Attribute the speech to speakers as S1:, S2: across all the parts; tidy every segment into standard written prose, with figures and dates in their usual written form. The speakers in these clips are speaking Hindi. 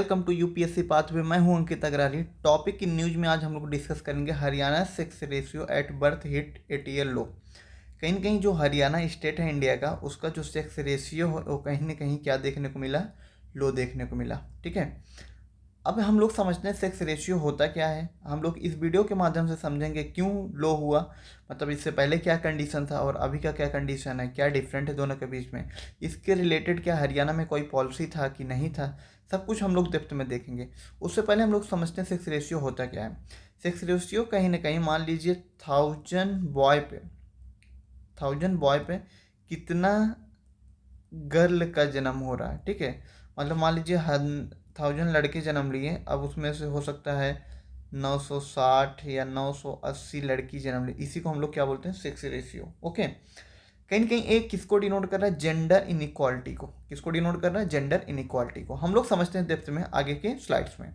S1: Welcome to UPSC pathway. मैं हूं Ankit Agarwal. Topic in news में आज हम लोग डिस्कस करेंगे Haryana sex ratio at birth hit 8 year low. कहीं ना कहीं जो हरियाणा स्टेट है इंडिया का, उसका जो सेक्स रेशियो है वो कहीं ना कहीं क्या देखने को मिला, लो देखने को मिला। ठीक है, अब हम लोग समझते हैं सेक्स रेशियो होता क्या है। हम लोग इस वीडियो के माध्यम से समझेंगे क्यों लो हुआ, मतलब इससे पहले क्या कंडीशन था और अभी का क्या कंडीशन है, क्या डिफरेंट है दोनों के बीच में, इसके रिलेटेड क्या हरियाणा में कोई पॉलिसी था कि नहीं था, सब कुछ हम लोग डेप्थ में देखेंगे। उससे पहले हम लोग समझते हैं सेक्स रेशियो होता क्या है। सेक्स रेशियो कहीं ना कहीं मान लीजिए 1000 बॉय पे कितना गर्ल का जन्म हो रहा है। ठीक है, मतलब मान लीजिए 1000 लड़के जन्म लिए, अब उसमें से हो सकता है 960 या 980 लड़की जन्म ली। इसी को हम लोग क्या बोलते हैं, सेक्स रेशियो। ओके, कहीं ना कहीं एक किसको डिनोट कर रहा है, जेंडर इनइक्वालिटी को। किसको डिनोट कर रहा है, जेंडर इनइक्वालिटी को। हम लोग समझते हैं डेप्थ में आगे के स्लाइड्स में।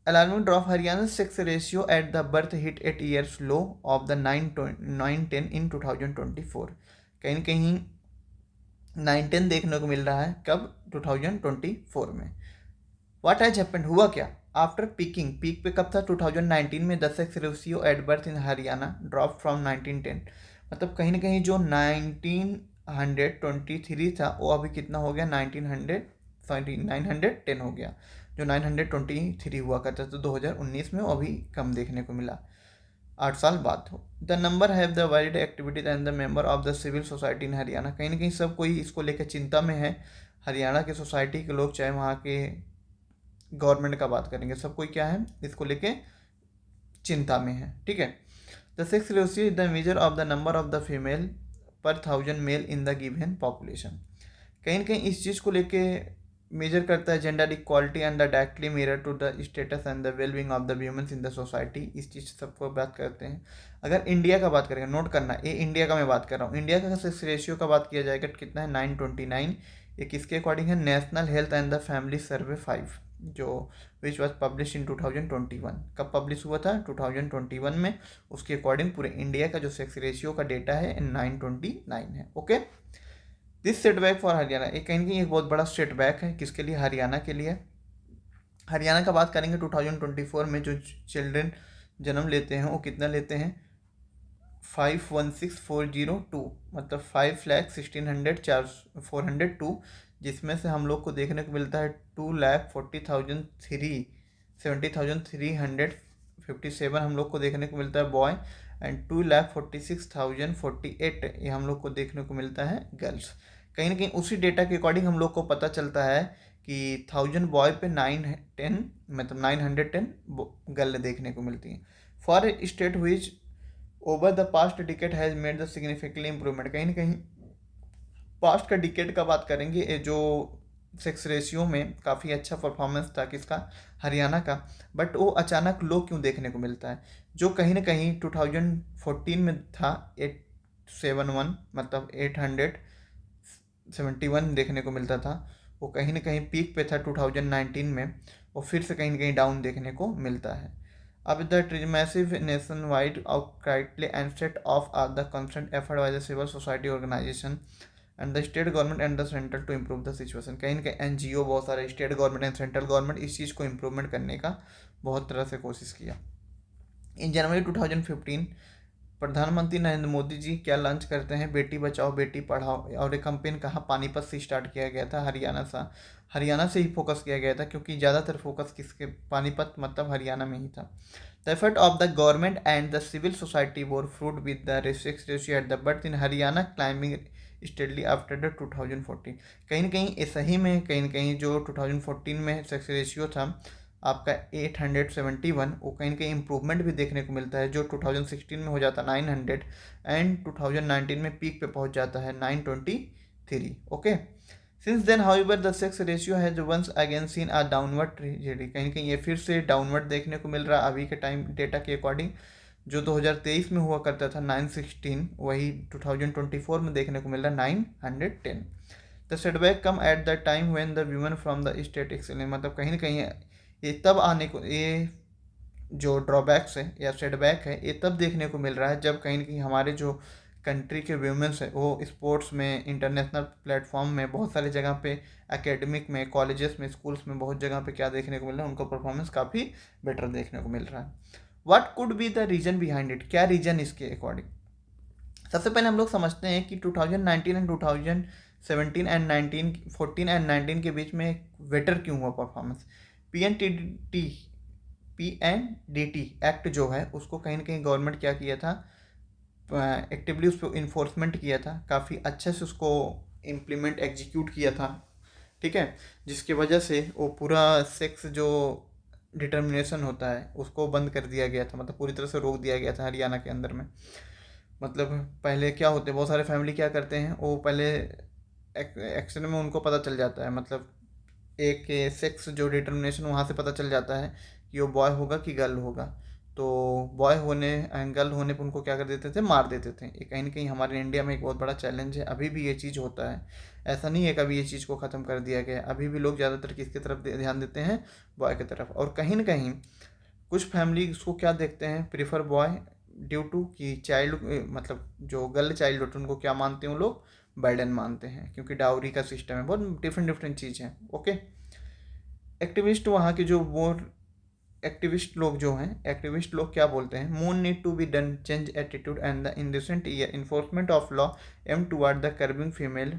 S1: Alarming of Haryana's sex ratio at the birth hit 8 years low of the 910 in 2024। कहीं ना कहीं 910 देखने को मिल रहा है कब, 2024 में। व्हाट हैज हैपेंड, हुआ क्या आफ्टर पीकिंग, पीक पे कब था, 2019 में। The sex ratio at birth in Haryana drop from 1910, मतलब कहीं ना कहीं जो 1923 था वो अभी कितना हो गया, 910 हो गया। जो 923 हुआ करता था 2019 में, वो अभी कम देखने को मिला 8 साल बाद हो। The number have the wide activities and the member of the civil society in Haryana, कहीं ना कहीं सब कोई इसको लेकर चिंता में है। हरियाणा के सोसाइटी के लोग, चाहे वहाँ के गवर्नमेंट का बात करेंगे, सब कोई क्या है, इसको लेके चिंता में है। ठीक है, the sex ratio is the measure of the number of the female per 1000 male in the given population. कहीं ना कहीं इस चीज़ को लेके मेजर करता है gender equality and the directly mirror to the status and the wellbeing of the humans in the society. इस चीज़ सबको बात करते हैं। अगर इंडिया का बात करेंगे, नोट करना, ये इंडिया का मैं बात कर रहा हूँ, इंडिया का सेक्स रेशियो का बात किया जाएगा कितना है, 929। ये किसके अकॉर्डिंग है, national health and the family survey 5, जो विच वॉज पब्लिश इन 2021। कब पब्लिश हुआ था, 2021 में। उसके अकॉर्डिंग पूरे इंडिया का जो सेक्स रेशियो का डेटा है 929 है। Okay, this setback for Haryana, एक कहीं ना कहीं एक बहुत बड़ा सेटबैक है, किसके लिए, हरियाणा के लिए। हरियाणा का बात करेंगे 2024 में जो चिल्ड्रन जन्म लेते हैं वो कितना लेते हैं, 516,402, मतलब 5,16,402, जिसमें से हम लोग को देखने को मिलता है 2,40,357 हम लोग को देखने को मिलता है बॉय, एंड 2,46,048 ये हम लोग को देखने को मिलता है गर्ल्स। कहीं ना कहीं उसी डेटा के अकॉर्डिंग हम लोग को पता चलता है कि 1000 बॉय पे 910, मतलब 910 गर्ल देखने को मिलती हैं। For state which over the past decade has made the significantly improvement, कहीं ना कहीं पास्ट का डिकेट का बात करेंगे, ये जो सेक्स रेशियो में काफ़ी अच्छा परफॉर्मेंस था किसका, हरियाणा का। बट वो अचानक लो क्यों देखने को मिलता है, जो कहीं ना कहीं 2014 में था 871, मतलब 871 देखने को मिलता था, वो कहीं ना कहीं पीक पे था 2019 में, और फिर से कहीं ना कहीं डाउन देखने को मिलता है। अब the massive nation wide outrightly and set of are the concern effort by the civil society organisation and the state government and the central to improve the situation. कहीं ना कहीं एनजीओ, बहुत सारे state government and central government इस चीज़ को इम्प्रूवमेंट करने का बहुत तरह से कोशिश किया। इन जनवरी 2015 प्रधानमंत्री नरेंद्र मोदी जी क्या लॉन्च करते हैं, बेटी बचाओ बेटी पढ़ाओ, और ये कैंपेन कहाँ, पानीपत से स्टार्ट किया गया था, हरियाणा से ही फोकस किया गया था, क्योंकि ज़्यादातर फोकस किसके, पानीपत मतलब हरियाणा में ही था। The effort of the government and the civil society bore fruit with the sex ratio at the birth in Haryana climbing steadily after the 2014। कहीं ना कहीं ऐसा ही में, कहीं ना कहीं जो 2014 में सेक्स रेशियो था आपका 871, वो कहीं ना कहीं इम्प्रूवमेंट भी देखने को मिलता है, जो 2016 में हो जाता है 900, एंड 2019 में पीक पे पहुंच जाता है 923। Okay, since then however the sex ratio has once again seen a downward tragedy, कहीं ना कहीं ये फिर से डाउनवर्ड देखने को मिल रहा है अभी के टाइम डेटा के अकॉर्डिंग। जो 2023 में हुआ करता था 916, वही 2024 में देखने को मिल रहा है 910। The setback come at the time when the women from the state excellent, मतलब कहीं ना कहीं ये तब आने को, ये जो ड्रॉबैक्स है या सेटबैक है, ये तब देखने को मिल रहा है जब कहीं ना कहीं हमारे जो कंट्री के वुमेन्स है वो स्पोर्ट्स में, इंटरनेशनल प्लेटफॉर्म में, बहुत सारी जगह पे, एकेडमिक में, कॉलेजेस में, स्कूल्स में, बहुत जगह पे क्या देखने को मिल रहा है, उनको परफॉर्मेंस काफ़ी बेटर देखने को मिल रहा है। What could be the reason behind it, क्या रीजन इसके अकॉर्डिंग? सबसे पहले हम लोग समझते हैं कि 2019 एंड 2017 एंड 19, 14 एंड 19 के बीच में बेटर क्यों हुआ परफॉर्मेंस। पीएनडीटी पीएनडीटी एक्ट जो है उसको कहीं ना कहीं गवर्नमेंट क्या किया था, एक्टिवली उस पर इन्फोर्समेंट किया था, काफ़ी अच्छे से उसको इम्प्लीमेंट एग्जीक्यूट किया था, ठीक है, जिसकी वजह से वो पूरा सेक्स जो डिटर्मिनेशन होता है उसको बंद कर दिया गया था, मतलब पूरी तरह से रोक दिया गया था हरियाणा के अंदर में। मतलब पहले क्या होते, बहुत सारे फैमिली क्या करते हैं, वो पहले एक्शन में उनको पता चल जाता है, मतलब एक सेक्स जो डिटर्मिनेशन वहाँ से पता चल जाता है कि वो बॉय होगा कि गर्ल होगा, तो बॉय होने गर्ल होने पर उनको क्या कर देते थे, मार देते थे। ये कहीं ना कहीं हमारे इंडिया में एक बहुत बड़ा चैलेंज है, अभी भी ये चीज़ होता है। ऐसा नहीं है कि अभी ये चीज़ को ख़त्म कर दिया गया है, अभी भी लोग ज़्यादातर किसकी तरफ ध्यान देते हैं, बॉय की तरफ। और कहीं ना कहीं कुछ फैमिली उसको क्या देखते हैं, प्रीफर बॉय ड्यू टू कि चाइल्ड, मतलब जो गर्ल चाइल्ड होते हैं उनको क्या मानते हैं वो लोग, बर्डन मानते हैं, क्योंकि डाउरी का सिस्टम है, बहुत डिफरेंट डिफरेंट चीज़ है। ओके, एक्टिविस्ट वहाँ के जो वो एक्टिविस्ट लोग जो हैं, एक्टिविस्ट लोग क्या बोलते हैं, more need to be done change attitude and the in recent year enforcement of law aim toward the curbing female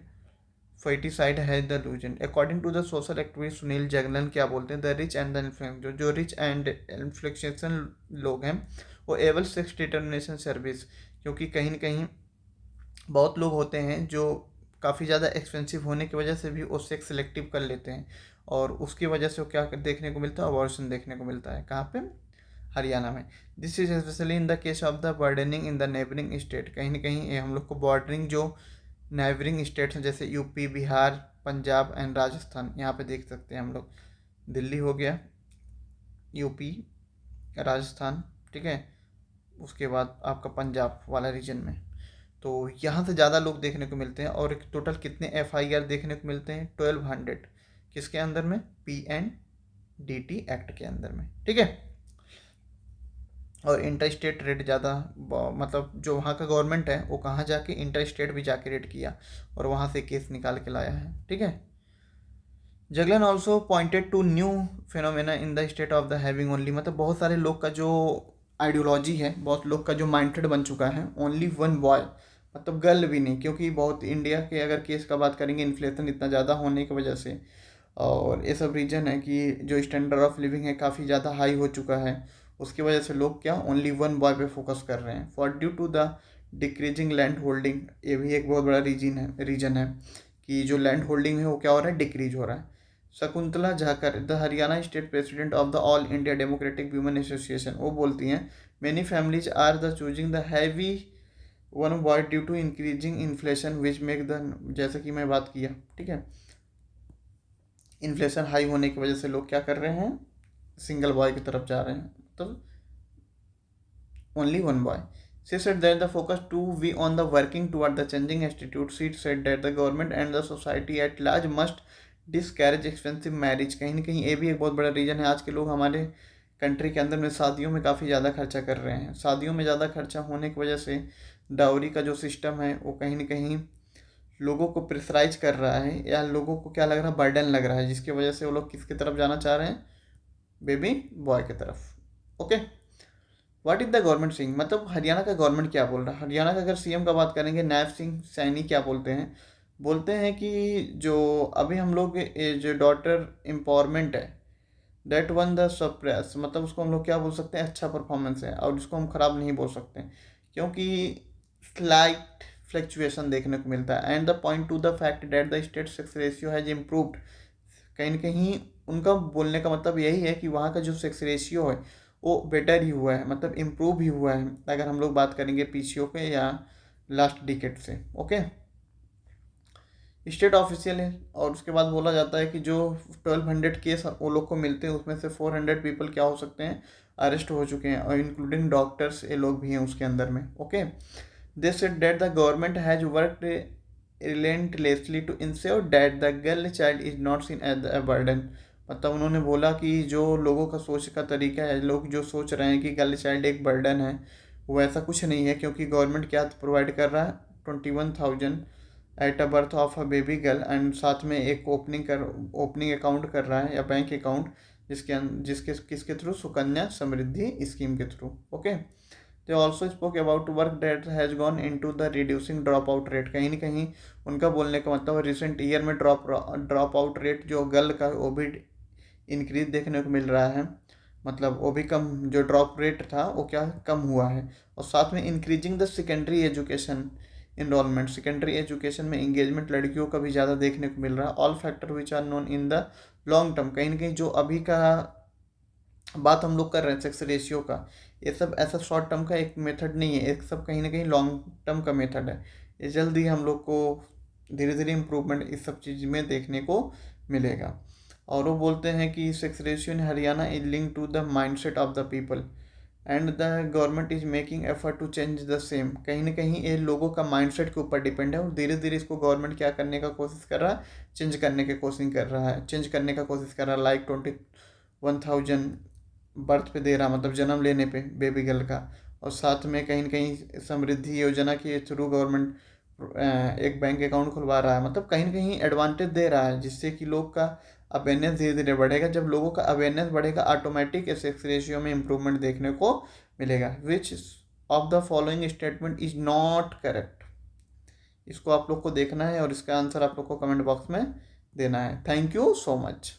S1: foeticide है the reason. According to the social activist Sunil Jaglan क्या बोलते हैं, the rich and the influence, जो रिच एंड इन्फ्लुएंशन लोग हैं वो एवल सेक्स डिटर्मिनेशन सर्विस, क्योंकि कहीं ना कहीं बहुत लोग होते हैं जो काफ़ी ज़्यादा एक्सपेंसिव होने की वजह से भी वो सेक्स सिलेक्टिव कर लेते हैं, और उसकी वजह से वो क्या देखने को मिलता है, अबॉर्शन देखने को मिलता है। कहाँ पे, हरियाणा में। This is specially in the case of the bordering in the neighbouring state, कहीं ना कहीं ये हम लोग को बॉर्डरिंग जो नेबरिंग स्टेट्स हैं जैसे यूपी, बिहार, पंजाब एंड राजस्थान, यहाँ पे देख सकते हैं हम लोग, दिल्ली हो गया, यूपी, राजस्थान, ठीक है, उसके बाद आपका पंजाब वाला रीजन में, तो यहाँ से ज़्यादा लोग देखने को मिलते हैं। और टोटल कितने एफआईआर देखने को मिलते हैं, 1200, किसके अंदर में, पीएनडीटी एक्ट के अंदर में, ठीक है। और इंटर स्टेट रेड ज़्यादा, मतलब जो वहाँ का गवर्नमेंट है वो कहाँ जाके इंटर स्टेट भी जाके रेड किया और वहाँ से केस निकाल के लाया है, ठीक है। Jaglan also pointed to new phenomena in the state of the having only, मतलब बहुत सारे लोग का जो आइडियोलॉजी है, बहुत लोग का जो माइंडेड बन चुका है, ओनली वन बॉय, मतलब गर्ल भी नहीं, क्योंकि बहुत इंडिया के अगर केस का बात करेंगे, इन्फ्लेशन इतना ज़्यादा होने की वजह से और ये सब रीजन है कि जो स्टैंडर्ड ऑफ लिविंग है काफ़ी ज़्यादा हाई हो चुका है, उसकी वजह से लोग क्या ओनली वन बॉय पे फोकस कर रहे हैं। For due to the decreasing land holding, ये भी एक बहुत बड़ा रीजन है कि जो लैंड होल्डिंग है वो क्या हो रहा है, डिक्रीज हो रहा है। Shakuntala Jhakar, the Haryana state president of the all India democratic women association, वो बोलती हैं many families are the choosing the heavy one boy due to increasing inflation which make the, जैसे कि मैं बात किया, ठीक है, इन्फ्लेशन हाई होने की वजह से लोग क्या कर रहे हैं, सिंगल बॉय की तरफ जा रहे हैं, मतलब only one boy. She said that the focus to be on the working toward the changing attitude. She said that the government and the society at large must discourage expensive marriage. कहीं ना कहीं ये भी एक बहुत बड़ा रीज़न है, आज के लोग हमारे कंट्री के अंदर में शादियों में काफ़ी ज़्यादा खर्चा कर रहे हैं। शादियों में ज़्यादा खर्चा होने की वजह से डाउरी का जो सिस्टम है वो कहीं ना कहीं लोगों को प्रेशराइज कर रहा है, या लोगों को क्या लग रहा है, बर्डन लग रहा है, जिसकी वजह से वो लोग किसकी तरफ जाना चाह रहे हैं, बेबी बॉय की तरफ। Okay, what is the government Singh, मतलब हरियाणा का गवर्नमेंट क्या बोल रहा है। हरियाणा का अगर सीएम का बात करेंगे, नायब सिंह सैनी, क्या बोलते हैं कि जो अभी हम लोग जो डॉटर एम्पावरमेंट है, दैट वन द सप्रेस, मतलब उसको हम लोग क्या बोल सकते हैं, अच्छा परफॉर्मेंस है, और इसको हम ख़राब नहीं बोल सकते क्योंकि स्लाइट फ्लक्चुएशन देखने को मिलता है। And the point two the fact that the state sex ratio has improved, कहीं ना कहीं उनका बोलने का मतलब यही है कि वहाँ का जो सेक्स रेशियो है वो बेटर ही हुआ है, मतलब इम्प्रूव ही हुआ है, अगर हम लोग बात करेंगे पीसीओ पे या लास्ट डिकेट से। ओके, स्टेट ऑफिशियल है, और उसके बाद बोला जाता है कि जो 1200 केस वो लोग को मिलते हैं उसमें से 400 पीपल क्या हो सकते हैं, अरेस्ट हो चुके हैं, और इंक्लूडिंग डॉक्टर्स ये लोग भी हैं उसके अंदर में। Okay, they said that the government has worked relentlessly to ensure that the girl child is not seen as a burden, मतलब उन्होंने बोला कि जो लोगों का सोच का तरीका है, लोग जो सोच रहे हैं कि गर्ल चाइल्ड एक बर्डन है, वैसा कुछ नहीं है, क्योंकि गवर्नमेंट क्या प्रोवाइड कर रहा है, 21,000 at a birth of a baby girl, and साथ में एक ओपनिंग अकाउंट कर रहा है या बैंक अकाउंट, जिसके किसके थ्रू, सुकन्या समृद्धि स्कीम के through. Okay. They also spoke about work that has gone in to the reducing drop out rate. कहीं ना कहीं उनका बोलने का मतलब रिसेंट ईयर में ड्रॉप आउट रेट जो गर्ल का, वो भी इंक्रीज देखने को मिल रहा है। मतलब वो भी कम, जो ड्रॉप रेट था वो क्या कम हुआ है। और साथ में increasing the secondary education enrolment, secondary education में इंगेजमेंट लड़कियों का भी ज़्यादा देखने को मिल रहा है। All factor which are known in the long term, कहीं ना कहीं जो अभी का बात हम लोग कर रहे हैं सेक्स रेशियो का, ये सब ऐसा शॉर्ट टर्म का एक मेथड नहीं है, एक सब कहीं ना कहीं लॉन्ग टर्म का मेथड है। ये जल्दी हम लोग को धीरे धीरे इम्प्रूवमेंट इस सब चीज़ में देखने को मिलेगा। और वो बोलते हैं कि sex ratio in Haryana is link to the mindset of the people and the government is making effort to change the same. कहीं ना कहीं ये लोगों का माइंडसेट के ऊपर डिपेंड है, और धीरे धीरे इसको गवर्नमेंट क्या करने का कोशिश कर रहा है, चेंज करने का कोशिश कर रहा है। लाइक 21,000 बर्थ पे दे रहा, मतलब जन्म लेने पे बेबी गर्ल का। और साथ में कहीं ना कहीं समृद्धि योजना के थ्रू गवर्नमेंट एक बैंक अकाउंट खुलवा रहा है। मतलब कहीं ना कहीं एडवांटेज दे रहा है, जिससे कि लोग का अवेयरनेस धीरे धीरे बढ़ेगा। जब लोगों का अवेयरनेस बढ़ेगा, ऑटोमेटिक सेक्स रेशियो में इंप्रूवमेंट देखने को मिलेगा। Which of the following statement is not correct, इसको आप लोग को देखना है और इसका आंसर आप लोग को कमेंट बॉक्स में देना है। Thank you so much.